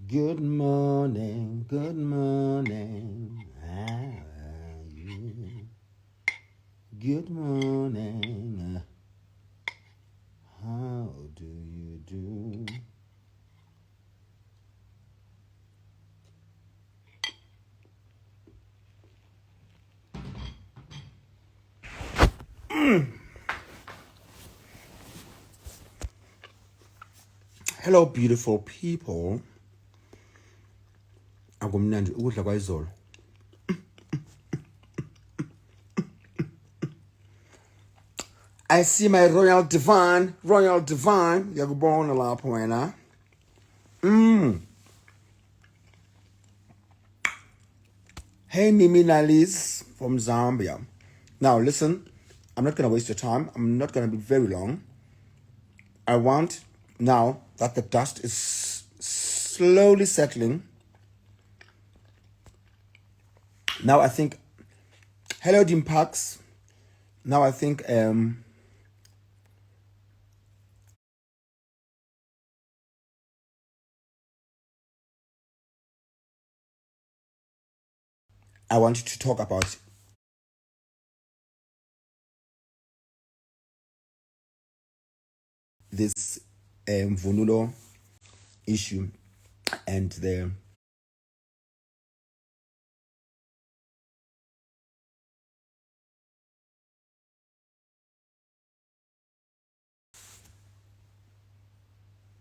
Good morning, good morning. How are you? Good morning. How do you do? Hello, beautiful people. Akumnandi ukudla kwayizolo. I see my royal divine. Yakubona lapho wena. Hey, Mimi Nalis from Zambia. Now, listen, I'm not going to waste your time. I'm not going to be very long. I want, now that the dust is slowly settling, now I think, hello, Dimpax. Now I think, I want you to talk about this Vunulo issue and the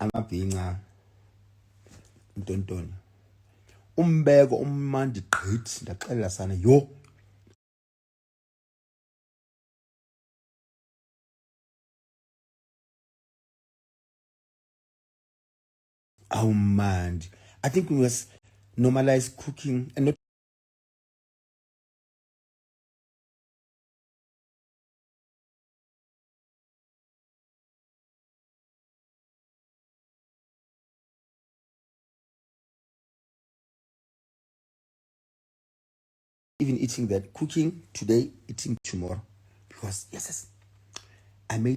amabhinca Ntontoni umbeko umandi gqithi ndaxelela sana yo awumandi. I think we must normalize cooking and not even eating that, cooking today, eating tomorrow. Because yes, I made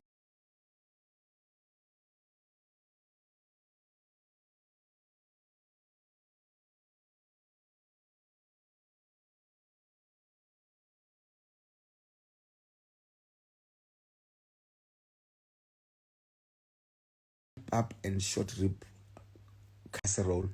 up and short rib casserole.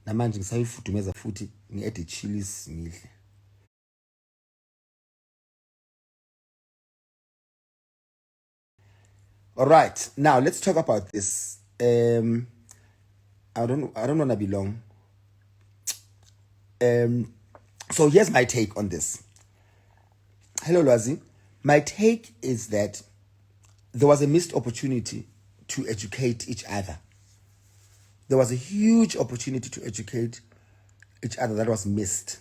Namanje ngisayifudumeza futhi ngi-add chilies ngidle. All right, now let's talk about this. I don't want to be long. So here's my take on this. Hello, Lwazi. My take is that there was a missed opportunity to educate each other. There was a huge opportunity to educate each other that was missed.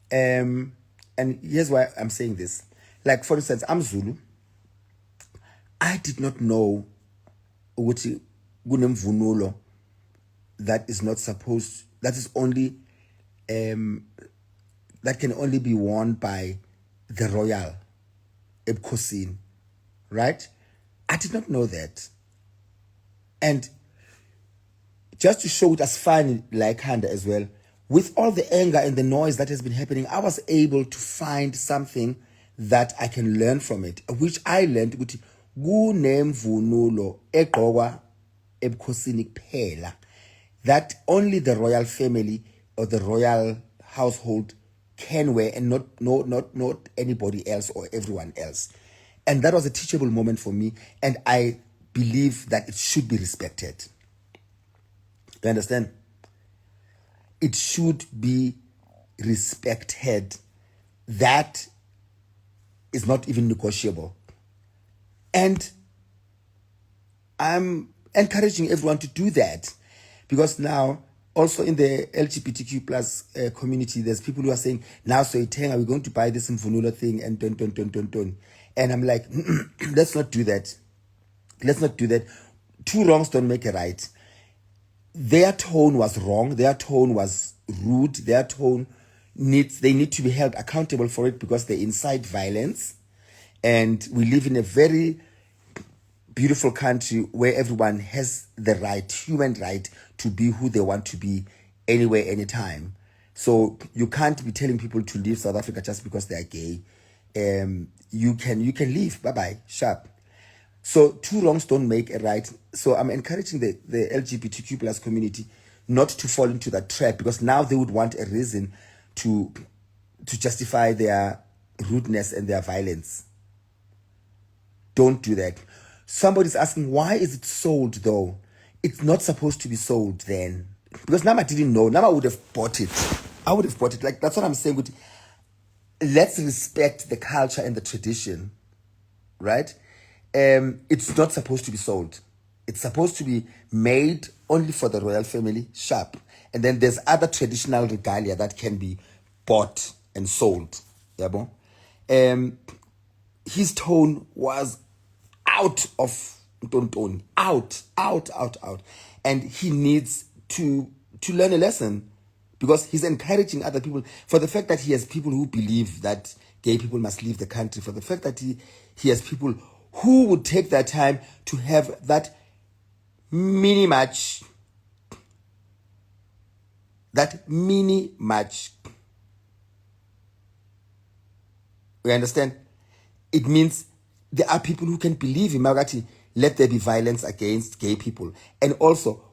And here's why I'm saying this. Like, for instance, I'm Zulu. I did not know ukuthi kunemvunulo that is not supposed, that is only, that can only be worn by the royal ebukhosini, right? I did not know that. And just to show it as fun, like Handa as well, with all the anger and the noise that has been happening, I was able to find something that I can learn from it, which I learned ukuthi kunemvunulo egqokwa ebukhosini kuphela, that only the royal family or the royal household can wear, and not anybody else or everyone else. And that was a teachable moment for me, and I believe that it should be respected. You understand? It should be respected. That is not even negotiable. And I'm encouraging everyone to do that, because now also in the LGBTQ plus community, there's people who are saying, now so we're going to buy this Mvunulo thing and ton. And I'm like, let's not do that. Let's not do that. two wrongs don't make a right. Their tone was wrong. Their tone was rude. Their tone they need to be held accountable for it because they incite violence. And we live in a very beautiful country where everyone has the right, human right, to be who they want to be anywhere, anytime. So you can't be telling people to leave South Africa just because they are gay. You can leave. Bye-bye. Sharp. So two wrongs don't make a right. So I'm encouraging the LGBTQ plus community not to fall into that trap, because now they would want a reason to justify their rudeness and their violence. Don't do that. Somebody's asking, why is it sold though? It's not supposed to be sold then. Because Nama didn't know. Nama would have bought it. I would have bought it. Like, that's what I'm saying. Let's respect the culture and the tradition. Right? It's not supposed to be sold. It's supposed to be made only for the royal family, sharp. And then there's other traditional regalia that can be bought and sold. Yabo? His tone was out of Tontoni. Out. And he needs to learn a lesson, because he's encouraging other people, for the fact that he has people who believe that gay people must leave the country, for the fact that he has people who would take their time to have that mini match. We understand? It means there are people who can believe in Magati, let there be violence against gay people. And also,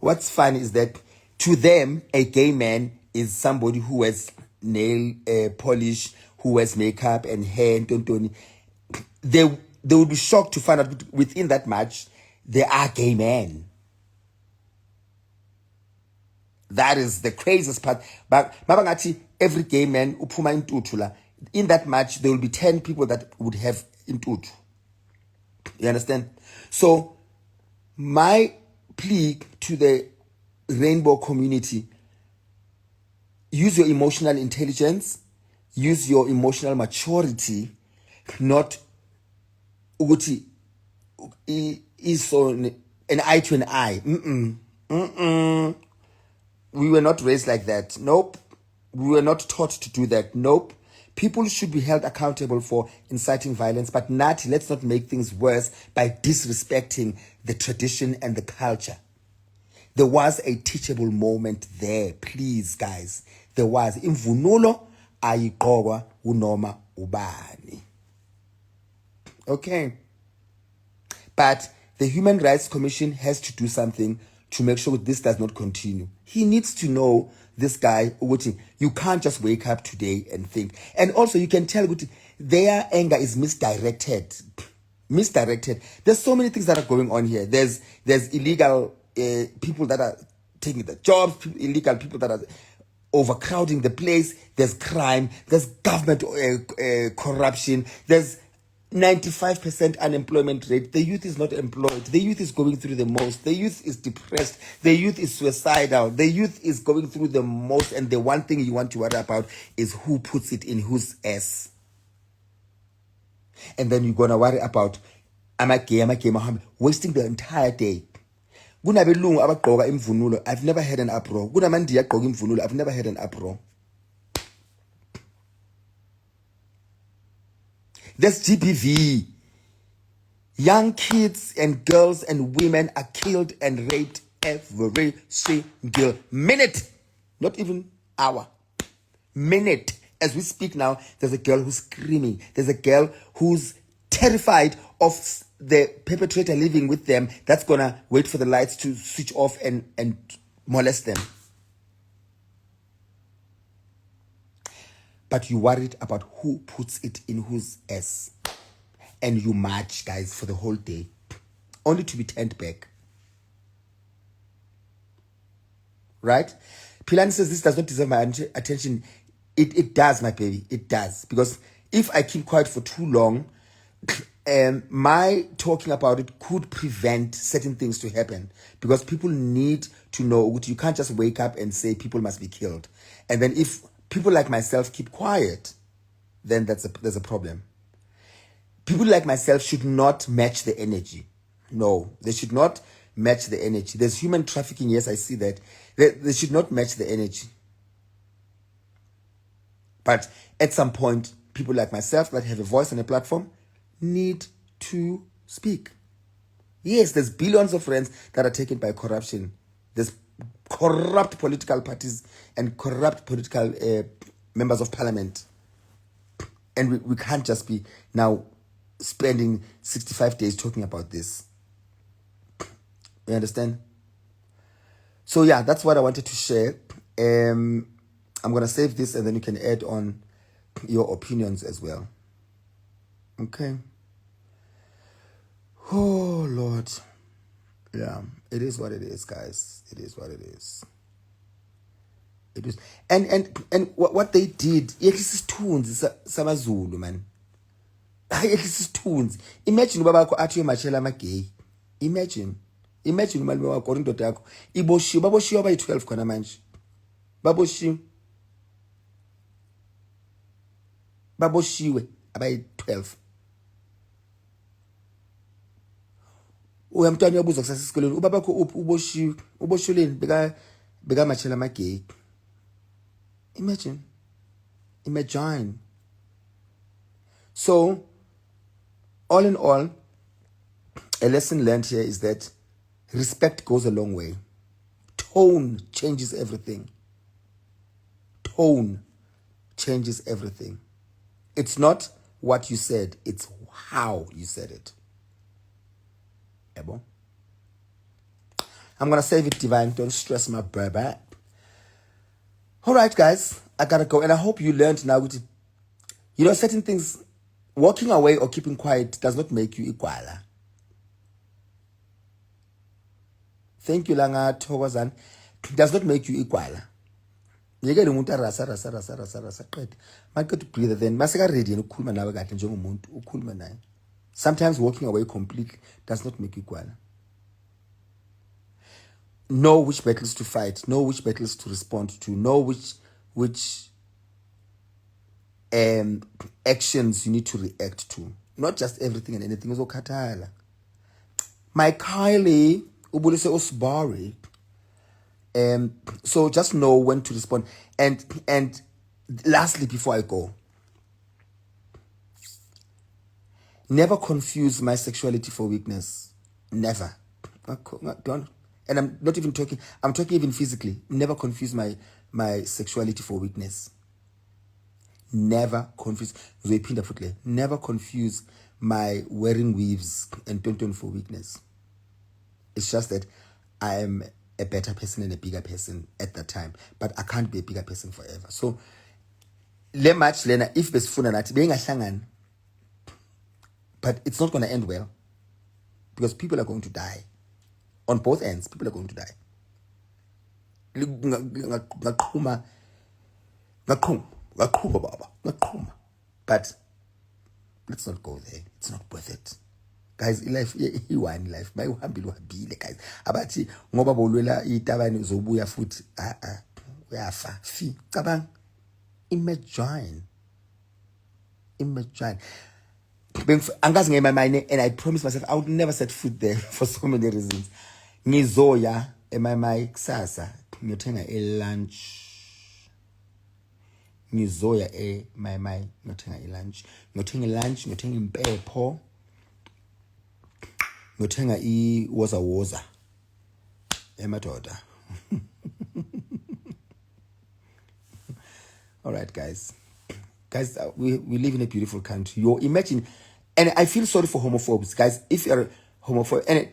what's fun is that to them, a gay man is somebody who has nail polish, who wears makeup and hair and tontoni. They would be shocked to find out within that match, there are gay men. That is the craziest part. But Mabangati, every gay man, upuma intutula, in that match, there will be 10 people that would have intutu. You understand? So, my plea to the rainbow community, use your emotional intelligence, use your emotional maturity, not uguti is on an eye to an eye. We were not raised like that. Nope. We were not taught to do that. Nope. People should be held accountable for inciting violence, but let's not make things worse by disrespecting the tradition and the culture. There was a teachable moment there, please, guys. There was. Imvunulo ayigqokwa unoma ubani. Okay. But the Human Rights Commission has to do something to make sure this does not continue. He needs to know, this guy, you can't just wake up today and think. And also you can tell their anger is misdirected. There's so many things that are going on here. There's illegal people that are taking the jobs, illegal people that are overcrowding the place. There's crime. There's government corruption. There's 95% unemployment rate. The youth is not employed. The youth is going through the most. The youth is depressed. The youth is suicidal. The youth is going through the most. And the one thing you want to worry about is who puts it in whose ass. And then you're going to worry about, am I gay, wasting the entire day. I've never had an uproar. I've never had an uproar. There's GBV. Young kids and girls and women are killed and raped every single minute. Not even hour. Minute. As we speak now, there's a girl who's screaming. There's a girl who's terrified of the perpetrator living with them that's going to wait for the lights to switch off and molest them. But you worried about who puts it in whose ass. And you march, guys, for the whole day. Only to be turned back. Right? Pilani says this does not deserve my attention. It does, my baby. It does. Because if I keep quiet for too long, my talking about it could prevent certain things to happen. Because people need to know, you can't just wake up and say people must be killed. And then if people like myself keep quiet, then there's a problem. People like myself should not match the energy. No, they should not match the energy. There's human trafficking. Yes, I see that. They should not match the energy. But at some point, people like myself that have a voice on a platform need to speak. Yes, there's billions of rands that are taken by corruption. There's corrupt political parties and corrupt political members of parliament. And we can't just be now spending 65 days talking about this. You understand? So yeah, that's what I wanted to share. I'm going to save this and then you can add on your opinions as well. Okay. Oh, Lord. Yeah, it is what it is, guys. It is what it is. It is. And what they did, samazulu, man. Imagine ubaba wakho athi uyomashela ama-gay. Imagine umalume wakho or indoda yakho baboshiwe abayi-12 khona manje. Baboshiwe abayi-12. Uyamntwana uyabuza kusasa esikoleni ubaba wakho uphi uboshiweleni bekamashela ama-gay. Imagine. So, all in all, a lesson learned here is that respect goes a long way. Tone changes everything. It's not what you said, it's how you said it. I'm going to save it, Divine. Don't stress my brother. All right, guys, I got to go. And I hope you learned now. Certain things, walking away or keeping quiet does not make you equal. Thank you, Langa Togazan. Does not make you equal. You get umuntu rasa qede. Make to breathe then. Maseka ready ukukhuluma nawe kahle njengomuntu ukhuluma naye. Sometimes walking away completely does not make you equal. Know which battles to fight, know which battles to respond to, know which actions you need to react to. Not just everything and anything. My Kylie ubulise osbari. So just know when to respond. And lastly, before I go, never confuse my sexuality for weakness. Never. Don't. And I'm not even talking, I'm talking even physically. Never confuse my sexuality for weakness. Never confuse. Never confuse my wearing weaves and tonton for weakness. It's just that I am a better person and a bigger person at that time. But I can't be a bigger person forever. So, if but it's not going to end well. Because people are going to die. On both ends, people are going to die. But let's not go there. It's not worth it. Guys, life, one life. My uhambile guys. Abathi ngoba bolwela itabani uzobuya futhi. Uyafa. Fi. Cabang. Imagine. Angazi nge my mind, and I promised myself I would never set foot there for so many reasons. Ngizoya my kusasa ngiyothenga lunch. Ngizoya my ngiyothenga lunch. Ngiyothenga impepho. Ngiyothenga woza emadoda. All right, guys. Guys, we live in a beautiful country. Imagine, and I feel sorry for homophobes, guys. If you're homophobe, and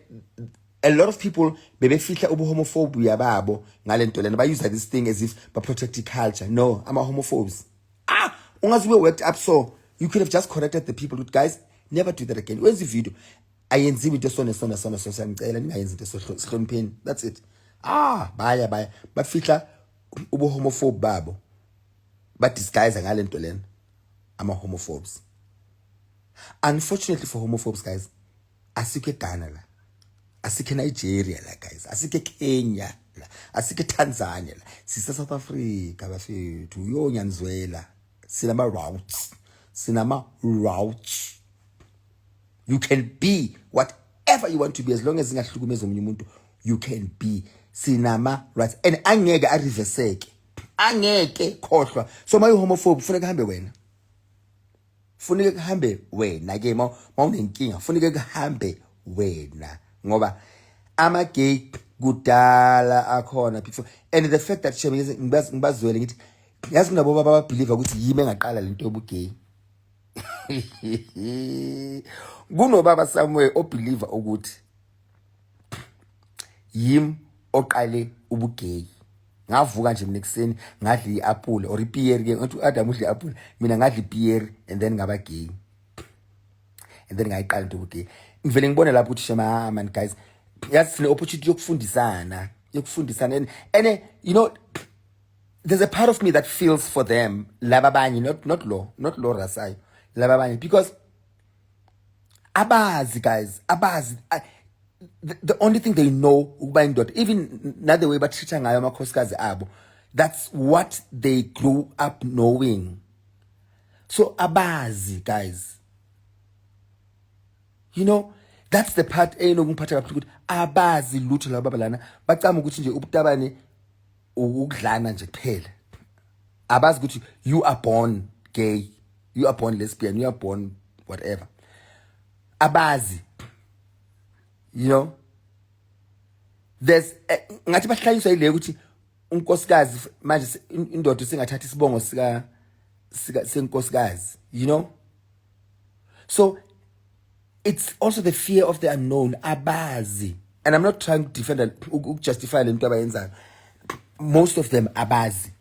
a lot of people, baby, feel like homophobia, babo, ngalentolena. But use this thing as if by protecting culture. No, I'm a homophobes. Unless we worked up, so you could have just corrected the people. Guys, never do that again. Where's the video? I enzi with the son. That's it. Bye. But feel like homophobe, babo. But disguise ngalentolena. I'm a homophobes. Unfortunately for homophobes, guys, asike Ghana la, asike Nigeria la, guys, asike Kenya la, asike Tanzania la, sisa South Africa bafethu yo Ngizwe la, sinama routes. You can be whatever whatever you want to be, as long as ingahlukumezi omunye umuntu, you can be. Sinama rights. And angeke ariverseke. Angeke khohlwa. So mayu homophobe funeka kuhambe wena. Funeka kuhambe wena ke mawunenkinga. Funeka kuhambe wena. Ngoba ama gay kudala akhona people. And the fact that ngibazwele ngithi yazi kunabo baba believe ukuthi yimi engaqala lento yobu-gay. Kunobaba somewhere obeliever ukuthi yimi oqale ubu-gay. Ngavuka nje mina ekseni ngadla i-apple or ipiyeri ke ngathi uAdam udla i-apple, mina ngadla ipiyeri and then ngaba gay. And then ngayiqala into yobu-gay. Ngivele ngibone lapho ukuthi shema man guys, yazi sine opportunity yokufundisana and you know, there's a part of me that feels for them, lababanye, not law rasayo, lababanye, because abazi guys, abazi, the only thing they know, even not the way but treat ngayo amakhosikazi abo, that's what they grew up knowing. So abazi guys, you know, that's the part enokungiphatha kakhulu ukuthi abazi lutho lababalana bacama ukuthi nje ubutabane ukudlana nje kuphela. Abazi ukuthi you are born gay, you are born lesbian, you are born whatever. Abazi, you know, there's ngathi bahlanyiswa ile ukuthi unkosikazi manje indoda singathatha isibongo sika senkosikazi, you know. So it's also the fear of the unknown, abazi. And I'm not trying to defend justify le nto abayenzayo. Most of them abazi.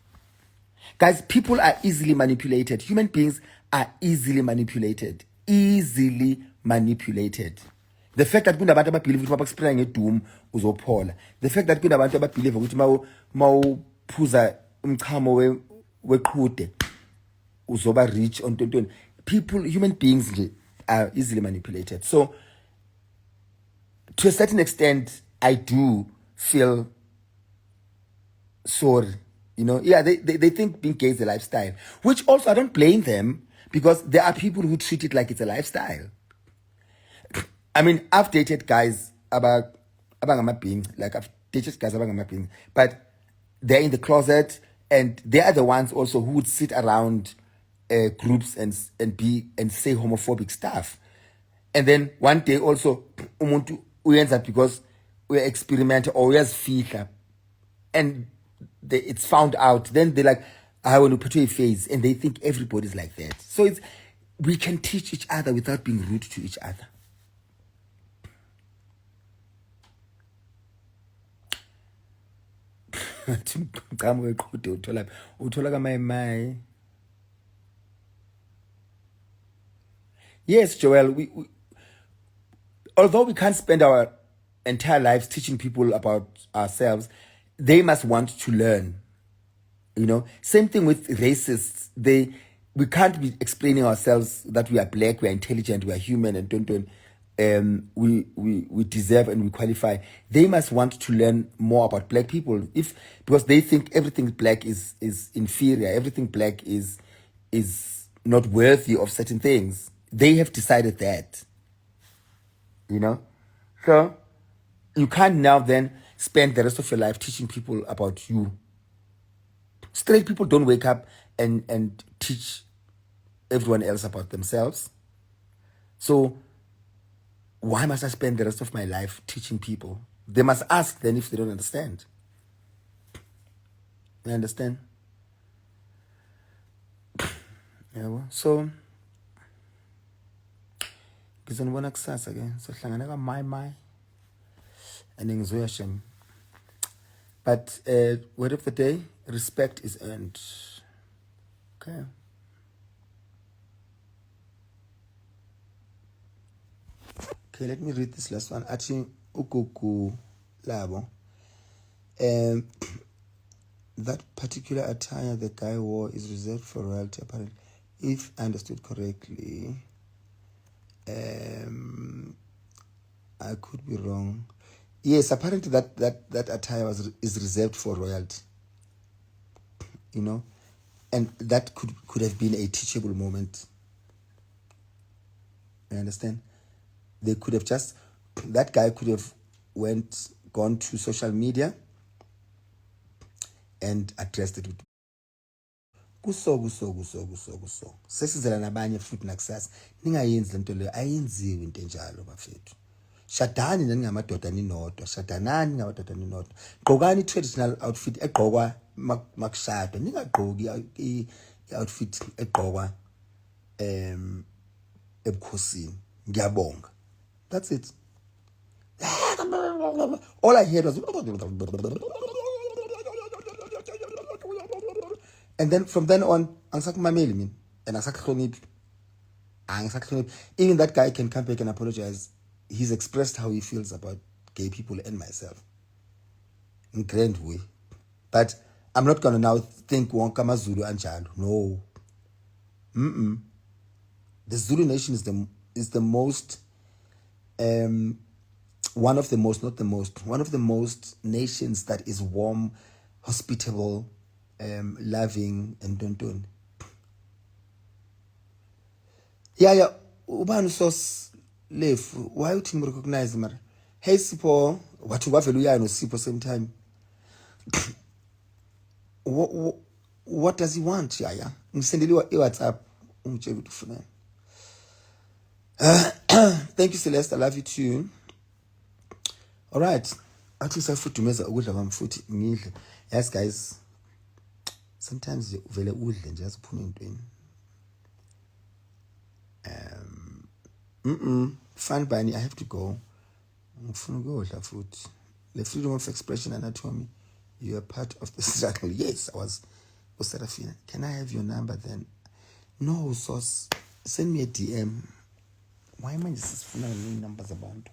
Guys, people are easily manipulated. Human beings are easily manipulated. Easily manipulated. The fact that kunabantu ababelieve ukuthi bakuspray ngedoom uzophola. The fact that kunabantu ababelieve ukuthi mawuphuza umchamo weqhude uzoba rich on tontoni. People, human beings are easily manipulated. So to a certain extent, I do feel sorry. You know, yeah, they think being gay is a lifestyle, which also I don't blame them, because there are people who treat it like it's a lifestyle. I mean, I've dated guys about being like I've dated guys about being, but they're in the closet and they are the ones also who would sit around groups and say homophobic stuff. And then one day also umuntu uyenza because we experiment or we has feature and it's found out. Then they're like, I want to portray a face, and they think everybody's like that. So we can teach each other without being rude to each other. Yes, Joel, we although we can't spend our entire lives teaching people about ourselves, they must want to learn. You know, same thing with racists. We can't be explaining ourselves that we are black, we are intelligent, we are human, and we deserve and we qualify. They must want to learn more about black people, because they think everything black is inferior, everything black is not worthy of certain things. They have decided that. You know? So you can't now then spend the rest of your life teaching people about you. Straight people don't wake up and teach everyone else about themselves. So why must I spend the rest of my life teaching people? They must ask then if they don't understand. You understand? Yeah, well, so ngizonibona kusasa ke sohlangana ka and Ngizwe Hashem. But word of the day, respect is earned. Okay. Okay, let me read this last one. Achi ukuku labo. That particular attire the guy wore is reserved for royalty, apparently, if I understood correctly. I could be wrong. Yes, apparently that attire is reserved for royalty. You know, and that could have been a teachable moment. You understand? They could have just that guy could have gone to social media and addressed it with kuso sesizela nabanye futhi nakusasa ningayenzi lento leyo ayenziwe into enjalo bafethu shadani ningamadoda ninodwa shadanani ngamadoda ninodwa gqokani traditional outfit egqokwa makushadwa ningagqoki i-outfit egqokwa ebukhosini ngiyabonga that's it all I heard was and then from then on angisakumameli mina and angisakuhloniphi even that guy can come back and apologize. He's expressed how he feels about gay people and myself in grand way, but I'm not gonna now think wonke amaZulu anjalo. No. The Zulu nation is the most one of the most nations that is warm, hospitable, loving, and don't. Yeah. Ubani sos live. Why you think recognize him? Hey Sipo, what you wavelu ya no Sipo same time. What does he want? Yeah. Msendeliwa WhatsApp. Umchevu tufuna. Thank you, Celeste. I love you too. All right. Athi safudumeza ukudla kwamfuthi ngidle. Yes guys. Sometimes you vele udle nje asiphuma intweni. Fun bunny, I have to go. Ngifuna ukudla futhi. The freedom of expression anatomy. You are part of the struggle. Yes, I was. Serafina, can I have your number then? No, Sos. Send me a DM. Why am I just finding numbers about?